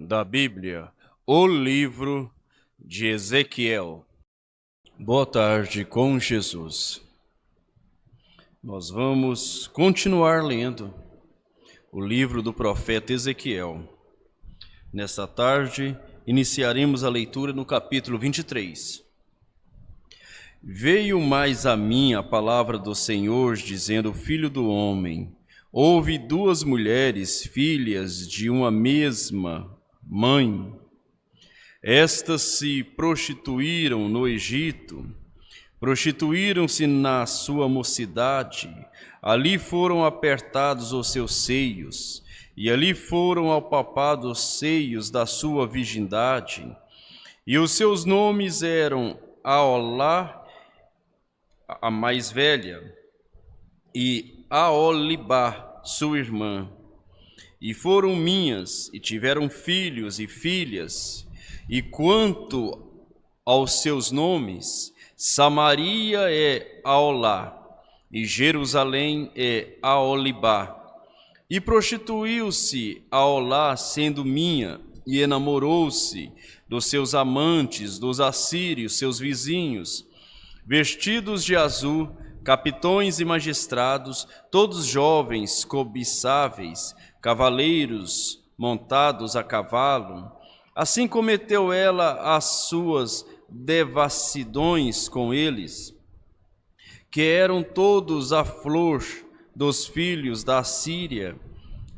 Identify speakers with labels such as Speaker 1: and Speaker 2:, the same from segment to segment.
Speaker 1: da Bíblia, o livro de Ezequiel. Boa tarde com Jesus. Nós vamos continuar lendo o livro do profeta Ezequiel. Nesta tarde, iniciaremos a leitura no capítulo 23. Veio mais a mim a palavra do Senhor, dizendo: Filho do homem, houve duas mulheres, filhas de uma mesma mãe. Estas se prostituíram no Egito, prostituíram-se na sua mocidade, ali foram apertados os seus seios, e ali foram apalpados os seios da sua virgindade, e os seus nomes eram Aholá, a mais velha, e Aholibá, sua irmã, e foram minhas, e tiveram filhos e filhas. E quanto aos seus nomes, Samaria é Aholá, e Jerusalém é Aholibá. E prostituiu-se Aholá, sendo minha, e enamorou-se dos seus amantes, dos assírios, seus vizinhos, vestidos de azul, capitões e magistrados, todos jovens, cobiçáveis, cavaleiros montados a cavalo. Assim cometeu ela as suas devassidões com eles, que eram todos a flor dos filhos da Síria,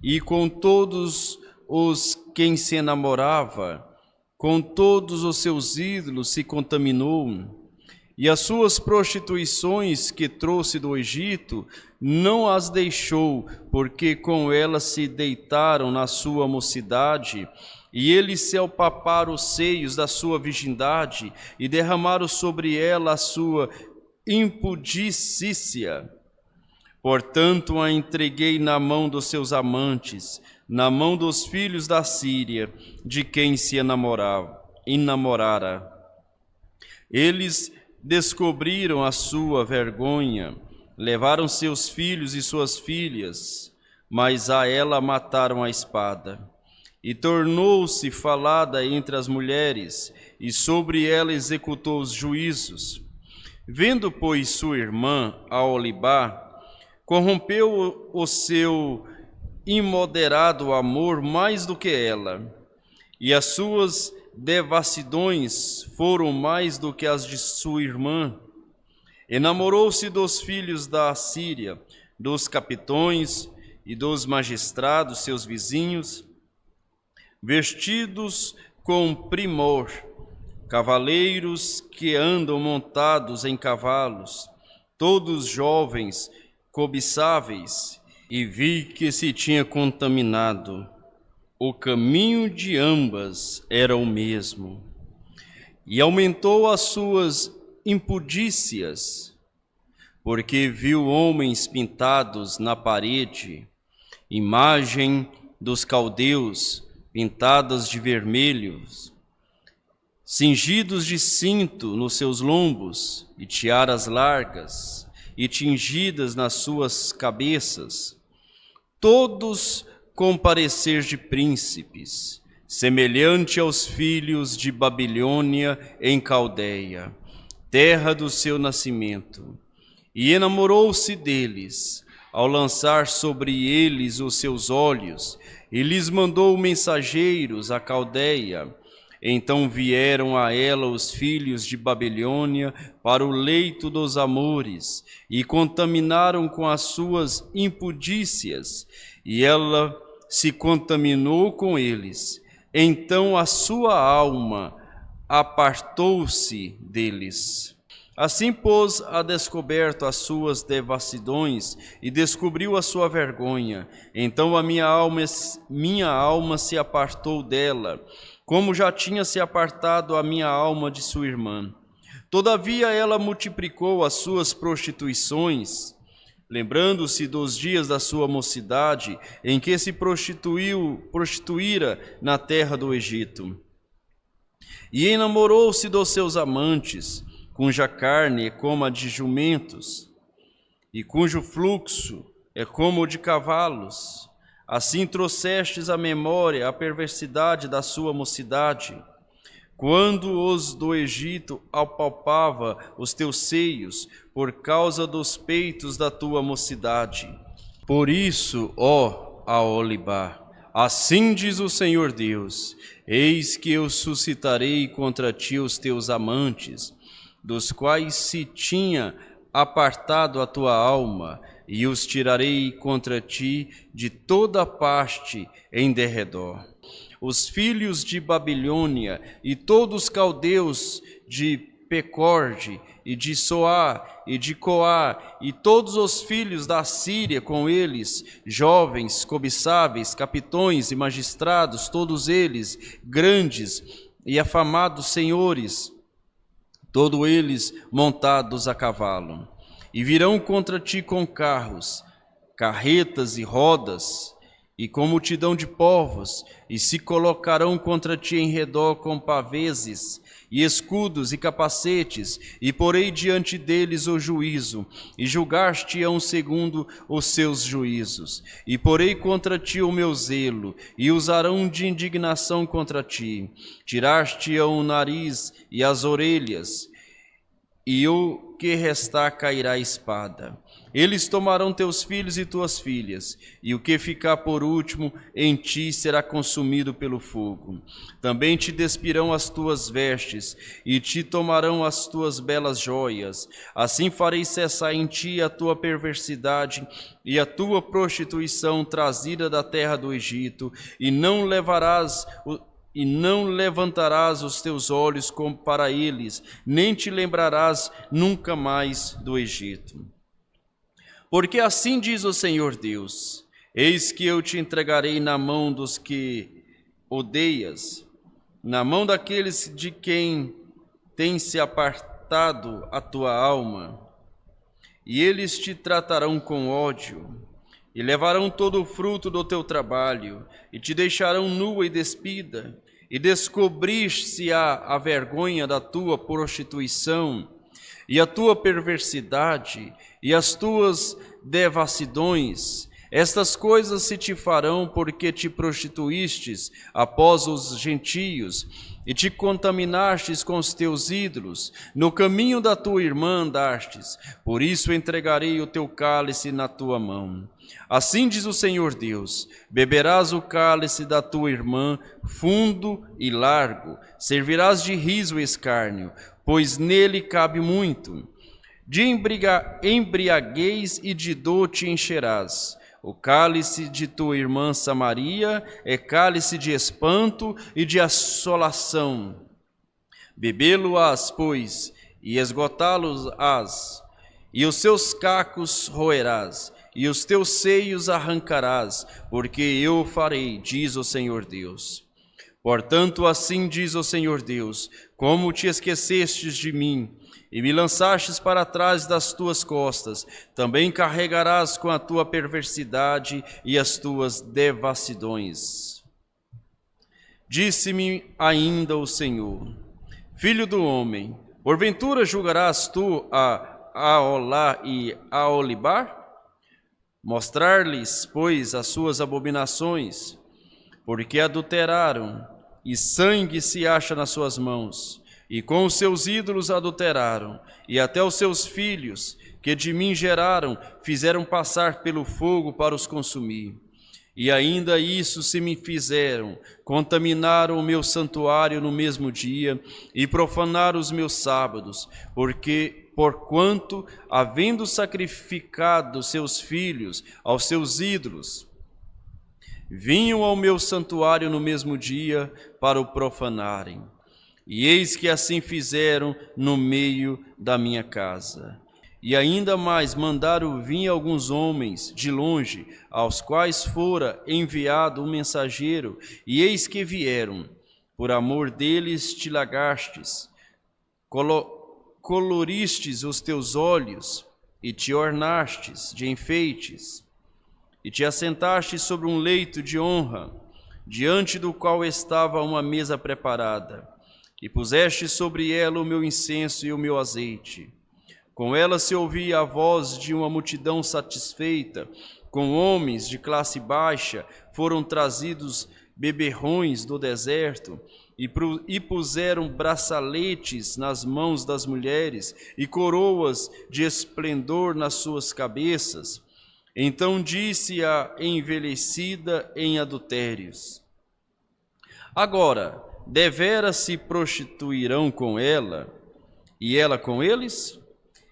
Speaker 1: e com todos os quem se enamorava, com todos os seus ídolos se contaminou. E as suas prostituições que trouxe do Egito não as deixou, porque com elas se deitaram na sua mocidade, e eles se apalparam os seios da sua virgindade, e derramaram sobre ela a sua impudicícia. Portanto, a entreguei na mão dos seus amantes, na mão dos filhos da Síria, de quem se enamorara. Eles descobriram a sua vergonha, levaram seus filhos e suas filhas, mas a ela mataram a espada. E tornou-se falada entre as mulheres, e sobre ela executou os juízos. Vendo, pois, sua irmã, Aholibá, corrompeu o seu imoderado amor mais do que ela, e as suas devassidões foram mais do que as de sua irmã. Enamorou-se dos filhos da Síria, dos capitões e dos magistrados, seus vizinhos, vestidos com primor, cavaleiros que andam montados em cavalos, todos jovens, cobiçáveis, e vi que se tinha contaminado. O caminho de ambas era o mesmo, e aumentou as suas impudícias, porque viu homens pintados na parede, imagem dos caldeus, pintadas de vermelhos, cingidos de cinto nos seus lombos, e tiaras largas, e tingidas nas suas cabeças, todos com parecer de príncipes, semelhante aos filhos de Babilônia em Caldeia, terra do seu nascimento. E enamorou-se deles, ao lançar sobre eles os seus olhos, e lhes mandou mensageiros à Caldeia. Então vieram a ela os filhos de Babilônia para o leito dos amores, e contaminaram com as suas impudícias, e ela se contaminou com eles. Então a sua alma apartou-se deles. Assim pôs a descoberto as suas devassidões e descobriu a sua vergonha. Então a minha alma se apartou dela, como já tinha se apartado a minha alma de sua irmã. Todavia ela multiplicou as suas prostituições, lembrando-se dos dias da sua mocidade, em que se prostituíra na terra do Egito. E enamorou-se dos seus amantes, cuja carne é como a de jumentos, e cujo fluxo é como o de cavalos. Assim trouxestes à memória a perversidade da sua mocidade, quando os do Egito apalpava os teus seios, por causa dos peitos da tua mocidade. Por isso, ó Aholibá, assim diz o Senhor Deus: eis que eu suscitarei contra ti os teus amantes, dos quais se tinha apartado a tua alma, e os tirarei contra ti de toda parte em derredor. Os filhos de Babilônia e todos os caldeus de Pecorde e de Soá e de Coá e todos os filhos da Síria com eles, jovens, cobiçáveis, capitões e magistrados, todos eles grandes e afamados senhores, todos eles montados a cavalo. E virão contra ti com carros, carretas e rodas, e com multidão de povos, e se colocarão contra ti em redor com paveses, e escudos e capacetes, e porei diante deles o juízo, e julgar-te-ão segundo os seus juízos. E porei contra ti o meu zelo, e usarão de indignação contra ti. Tirar-te-ão o nariz e as orelhas, e o que restar cairá a espada. Eles tomarão teus filhos e tuas filhas, e o que ficar por último em ti será consumido pelo fogo. Também te despirão as tuas vestes, e te tomarão as tuas belas joias. Assim farei cessar em ti a tua perversidade e a tua prostituição trazida da terra do Egito, e não levantarás os teus olhos como para eles, nem te lembrarás nunca mais do Egito. Porque assim diz o Senhor Deus: eis que eu te entregarei na mão dos que odeias, na mão daqueles de quem tem se apartado a tua alma, e eles te tratarão com ódio, e levarão todo o fruto do teu trabalho, e te deixarão nua e despida, e descobrir-se-á a vergonha da tua prostituição, e a tua perversidade, e as tuas devassidões. Estas coisas se te farão porque te prostituístes após os gentios, e te contaminastes com os teus ídolos, no caminho da tua irmã andastes, por isso entregarei o teu cálice na tua mão. Assim diz o Senhor Deus: beberás o cálice da tua irmã, fundo e largo, servirás de riso e escárnio, pois nele cabe muito. De embriaguez e de dor te encherás. O cálice de tua irmã Samaria é cálice de espanto e de assolação. Bebê-lo-ás, pois, e esgotá-lo-ás, e os seus cacos roerás, e os teus seios arrancarás, porque eu o farei, diz o Senhor Deus. Portanto, assim diz o Senhor Deus: como te esquecestes de mim, e me lançastes para trás das tuas costas, também carregarás com a tua perversidade e as tuas devassidões. Disse-me ainda o Senhor: filho do homem, porventura julgarás tu a Aholá e a Aholibá? Mostrar-lhes, pois, as suas abominações, porque adulteraram, e sangue se acha nas suas mãos, e com os seus ídolos adulteraram, e até os seus filhos, que de mim geraram, fizeram passar pelo fogo para os consumir. E ainda isso se me fizeram, contaminaram o meu santuário no mesmo dia, e profanaram os meus sábados, porquanto, havendo sacrificado seus filhos aos seus ídolos, vinham ao meu santuário no mesmo dia para o profanarem. E eis que assim fizeram no meio da minha casa. E ainda mais mandaram vir alguns homens de longe, aos quais fora enviado um mensageiro, e eis que vieram. Por amor deles te lagastes, coloristes os teus olhos, e te ornastes de enfeites, e te assentaste sobre um leito de honra, diante do qual estava uma mesa preparada, e puseste sobre ela o meu incenso e o meu azeite. Com ela se ouvia a voz de uma multidão satisfeita, com homens de classe baixa, foram trazidos beberrões do deserto, e puseram braçaletes nas mãos das mulheres e coroas de esplendor nas suas cabeças. Então disse a envelhecida em adultérios: agora, deveras se prostituirão com ela, e ela com eles?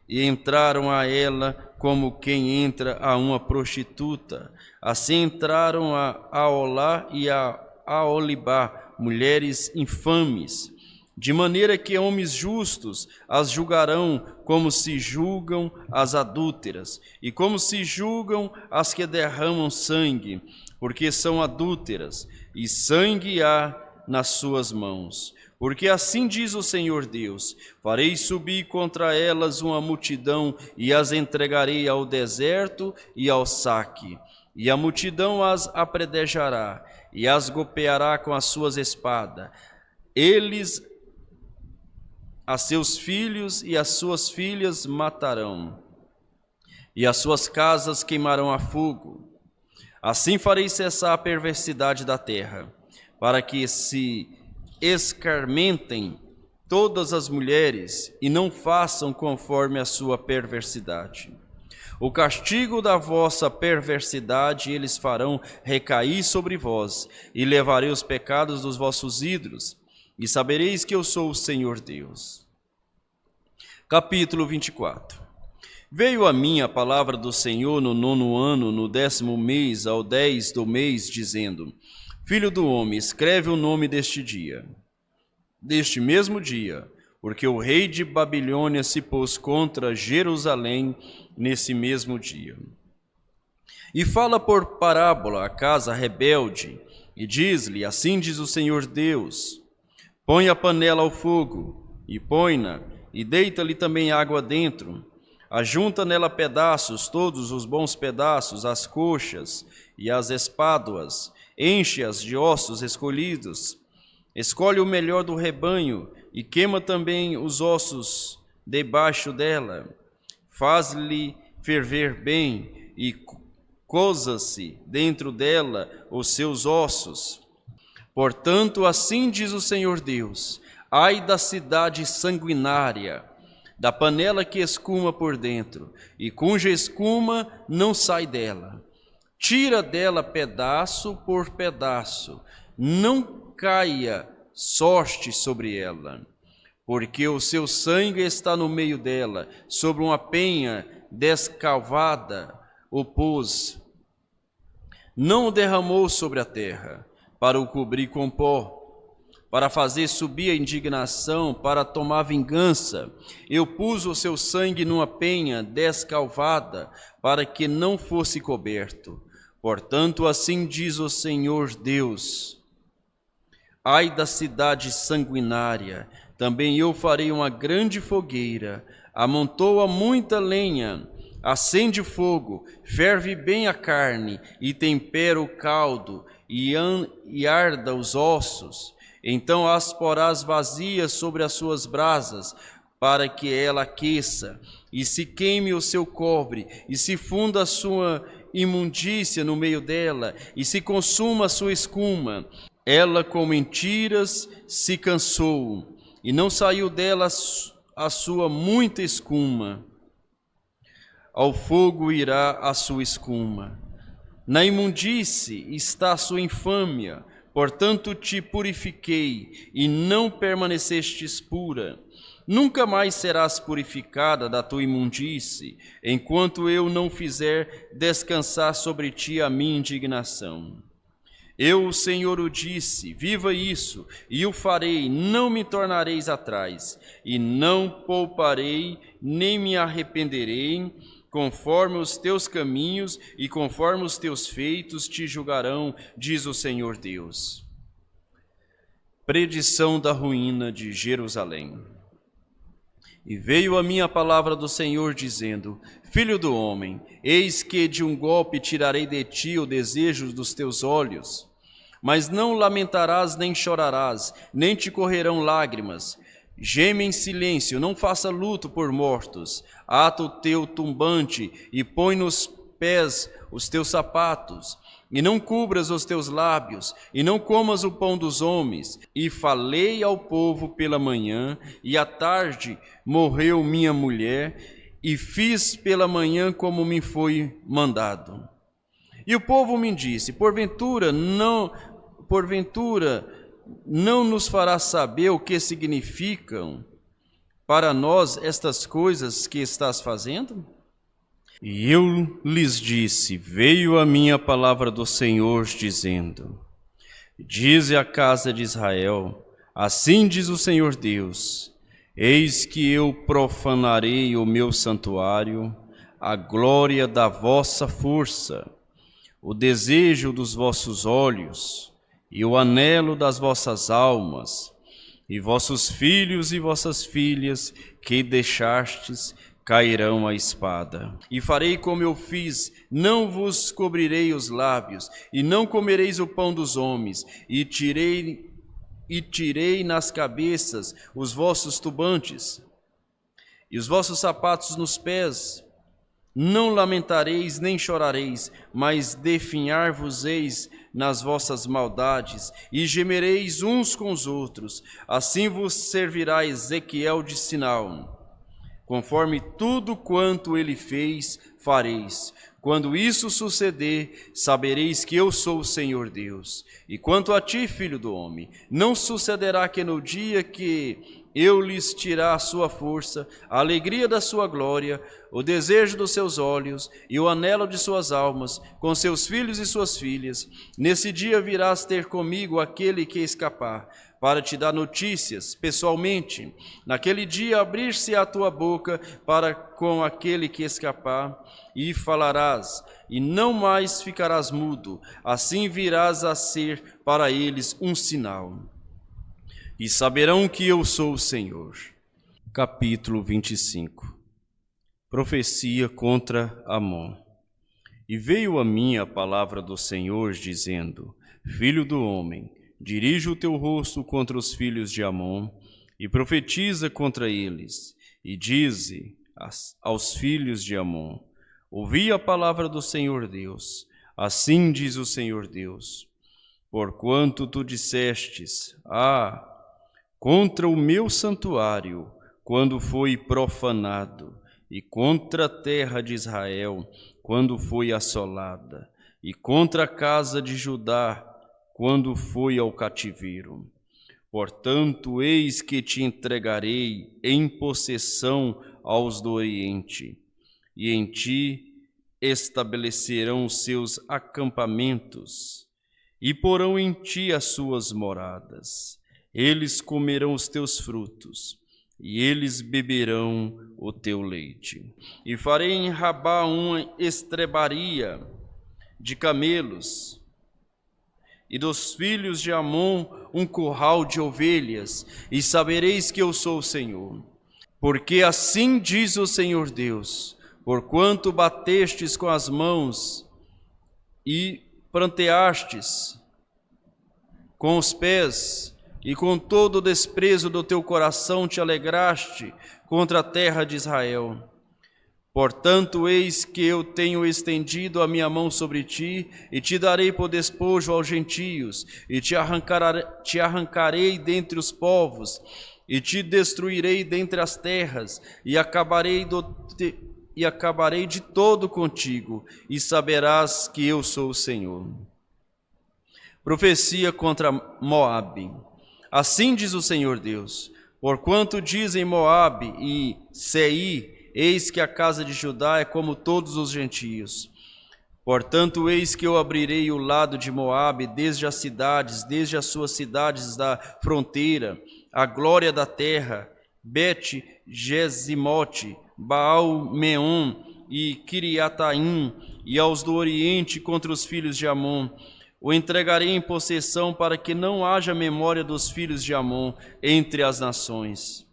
Speaker 1: E entraram a ela como quem entra a uma prostituta. Assim entraram a Olá e a Olibá, mulheres infames, de maneira que homens justos as julgarão como se julgam as adúlteras, e como se julgam as que derramam sangue, porque são adúlteras, e sangue há nas suas mãos. Porque assim diz o Senhor Deus: farei subir contra elas uma multidão, e as entregarei ao deserto e ao saque. E a multidão as apredejará, e as golpeará com as suas espadas. Eles a seus filhos e as suas filhas matarão, e as suas casas queimarão a fogo. Assim farei cessar a perversidade da terra, para que se escarmentem todas as mulheres e não façam conforme a sua perversidade. O castigo da vossa perversidade eles farão recair sobre vós, e levarei os pecados dos vossos ídolos, e sabereis que eu sou o Senhor Deus. Capítulo 24. Veio a mim a palavra do Senhor no 9º ano, no 10º mês, ao 10 do mês, dizendo: Filho do homem, escreve o nome deste dia, deste mesmo dia, porque o rei de Babilônia se pôs contra Jerusalém nesse mesmo dia. E fala por parábola a casa rebelde, e diz-lhe: assim diz o Senhor Deus: põe a panela ao fogo, e põe-na, e deita-lhe também água dentro. Ajunta nela pedaços, todos os bons pedaços, as coxas e as espáduas, enche-as de ossos escolhidos. Escolhe o melhor do rebanho, e queima também os ossos debaixo dela. Faz-lhe ferver bem, e coza-se dentro dela os seus ossos. Portanto, assim diz o Senhor Deus: ai da cidade sanguinária, da panela que escuma por dentro, e cuja escuma não sai dela. Tira dela pedaço por pedaço, não caia sorte sobre ela, porque o seu sangue está no meio dela, sobre uma penha descavada o pôs. Não o derramou sobre a terra, para o cobrir com pó, para fazer subir a indignação, para tomar vingança. Eu pus o seu sangue numa penha descalvada, para que não fosse coberto. Portanto, assim diz o Senhor Deus: ai da cidade sanguinária, também eu farei uma grande fogueira, amontoa muita lenha, acende fogo, ferve bem a carne, e tempera o caldo, e arda os ossos. Então as porás vazias sobre as suas brasas, para que ela aqueça, e se queime o seu cobre, e se funda a sua imundícia no meio dela, e se consuma a sua escuma. Ela com mentiras se cansou, e não saiu dela a sua muita escuma. Ao fogo irá a sua escuma. Na imundície está a sua infâmia. Portanto te purifiquei, e não permanecestes pura. Nunca mais serás purificada da tua imundície, enquanto eu não fizer descansar sobre ti a minha indignação. Eu, o Senhor, o disse: viva isso, e o farei, não me tornareis atrás, e não pouparei, nem me arrependerei. Conforme os teus caminhos e conforme os teus feitos te julgarão, diz o Senhor Deus. Predição da ruína de Jerusalém. E veio a mim a palavra do Senhor, dizendo: filho do homem, eis que de um golpe tirarei de ti o desejo dos teus olhos, mas não lamentarás nem chorarás, nem te correrão lágrimas. Geme em silêncio, não faça luto por mortos. Ata o teu tumbante e põe nos pés os teus sapatos, e não cubras os teus lábios, e não comas o pão dos homens. E falei ao povo pela manhã, e à tarde morreu minha mulher, e fiz pela manhã como me foi mandado. E o povo me disse: porventura não nos farás saber o que significam para nós estas coisas que estás fazendo? E eu lhes disse: veio a mim a palavra do Senhor, dizendo: dize à casa de Israel, assim diz o Senhor Deus: eis que eu profanarei o meu santuário, a glória da vossa força, o desejo dos vossos olhos e o anelo das vossas almas, e vossos filhos e vossas filhas que deixastes cairão a espada. E farei como eu fiz: não vos cobrirei os lábios, e não comereis o pão dos homens, e tirei nas cabeças os vossos turbantes, e os vossos sapatos nos pés. Não lamentareis nem chorareis, mas definhar-vos-eis nas vossas maldades, e gemereis uns com os outros. Assim vos servirá Ezequiel de sinal. Conforme tudo quanto ele fez, fareis. Quando isso suceder, sabereis que eu sou o Senhor Deus. E quanto a ti, filho do homem, não sucederá que no dia que eu lhes tirar a sua força, a alegria da sua glória, o desejo dos seus olhos e o anelo de suas almas, com seus filhos e suas filhas, nesse dia virás ter comigo aquele que escapar, para te dar notícias pessoalmente. Naquele dia abrir-se a tua boca para com aquele que escapar, e falarás, e não mais ficarás mudo. Assim virás a ser para eles um sinal. E saberão que eu sou o Senhor. Capítulo 25. Profecia contra Amon. E veio a mim a palavra do Senhor, dizendo: filho do homem, dirige o teu rosto contra os filhos de Amon, e profetiza contra eles, e dize aos filhos de Amon: ouvi a palavra do Senhor Deus, assim diz o Senhor Deus: porquanto tu dissestes: contra o meu santuário, quando foi profanado, e contra a terra de Israel, quando foi assolada, e contra a casa de Judá, quando foi ao cativeiro. Portanto, eis que te entregarei em possessão aos do Oriente, e em ti estabelecerão os seus acampamentos, e porão em ti as suas moradas. Eles comerão os teus frutos, e eles beberão o teu leite. E farei em Rabá uma estrebaria de camelos, e dos filhos de Amon um curral de ovelhas, e sabereis que eu sou o Senhor. Porque assim diz o Senhor Deus: porquanto batestes com as mãos e pranteastes com os pés, e com todo o desprezo do teu coração te alegraste contra a terra de Israel. Portanto, eis que eu tenho estendido a minha mão sobre ti, e te darei por despojo aos gentios, e te arrancarei dentre os povos, e te destruirei dentre as terras, e acabarei de todo contigo, e saberás que eu sou o Senhor. Profecia contra Moabe. Assim diz o Senhor Deus: porquanto dizem Moabe e Seir: eis que a casa de Judá é como todos os gentios. Portanto, eis que eu abrirei o lado de Moabe desde as suas cidades da fronteira, a glória da terra, Bet-Gesimote, Baal-Meon e Kiriataim, e aos do Oriente contra os filhos de Amon. O entregarei em possessão para que não haja memória dos filhos de Amon entre as nações.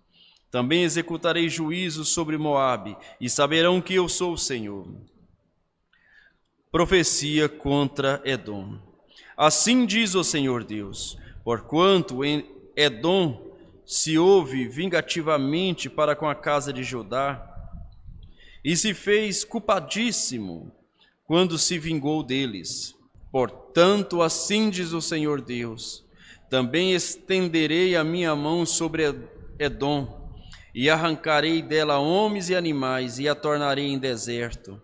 Speaker 1: Também executarei juízo sobre Moabe, e saberão que eu sou o Senhor. Profecia contra Edom. Assim diz o Senhor Deus: porquanto em Edom se houve vingativamente para com a casa de Judá, e se fez culpadíssimo quando se vingou deles. Portanto, assim diz o Senhor Deus: também estenderei a minha mão sobre Edom, e arrancarei dela homens e animais, e a tornarei em deserto.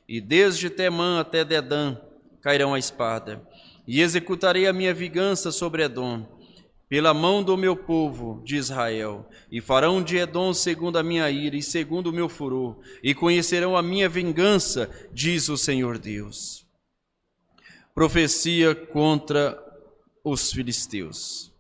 Speaker 1: E desde Temã até Dedã cairão a espada, e executarei a minha vingança sobre Edom, pela mão do meu povo de Israel, e farão de Edom segundo a minha ira e segundo o meu furor, e conhecerão a minha vingança, diz o Senhor Deus. Profecia contra os filisteus.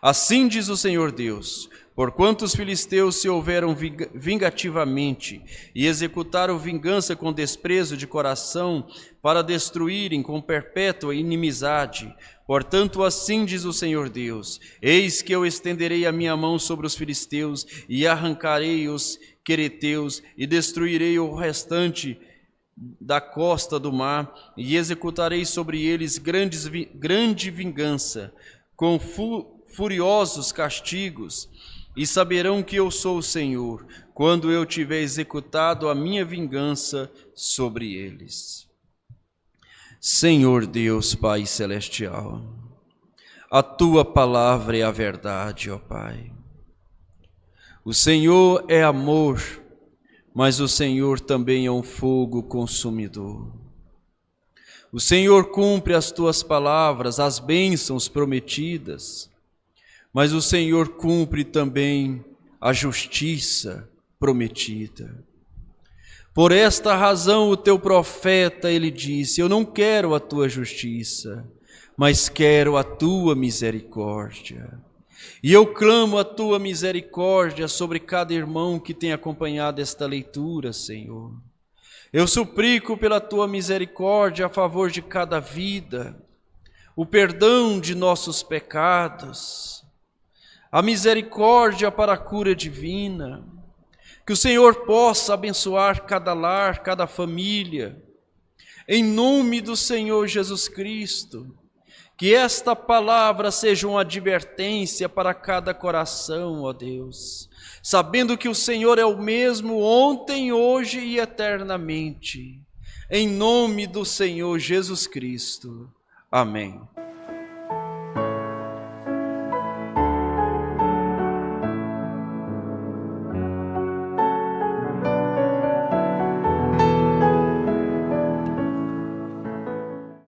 Speaker 1: Assim diz o Senhor Deus: porquanto os filisteus se houveram vingativamente e executaram vingança com desprezo de coração, para destruírem com perpétua inimizade, portanto assim diz o Senhor Deus: eis que eu estenderei a minha mão sobre os filisteus e arrancarei os quereteus e destruirei o restante da costa do mar, e executarei sobre eles grande vingança, com furiosos castigos, e saberão que eu sou o Senhor, quando eu tiver executado a minha vingança sobre eles. Senhor Deus, Pai Celestial, a Tua palavra é a verdade, ó Pai. O Senhor é amor, mas o Senhor também é um fogo consumidor. O Senhor cumpre as Tuas palavras, as bênçãos prometidas, mas o Senhor cumpre também a justiça prometida. Por esta razão o Teu profeta, ele disse: eu não quero a Tua justiça, mas quero a Tua misericórdia. E eu clamo a Tua misericórdia sobre cada irmão que tem acompanhado esta leitura, Senhor. Eu suplico pela Tua misericórdia a favor de cada vida, o perdão de nossos pecados, a misericórdia para a cura divina, que o Senhor possa abençoar cada lar, cada família, em nome do Senhor Jesus Cristo. Que esta palavra seja uma advertência para cada coração, ó Deus, sabendo que o Senhor é o mesmo ontem, hoje e eternamente. Em nome do Senhor Jesus Cristo. Amém.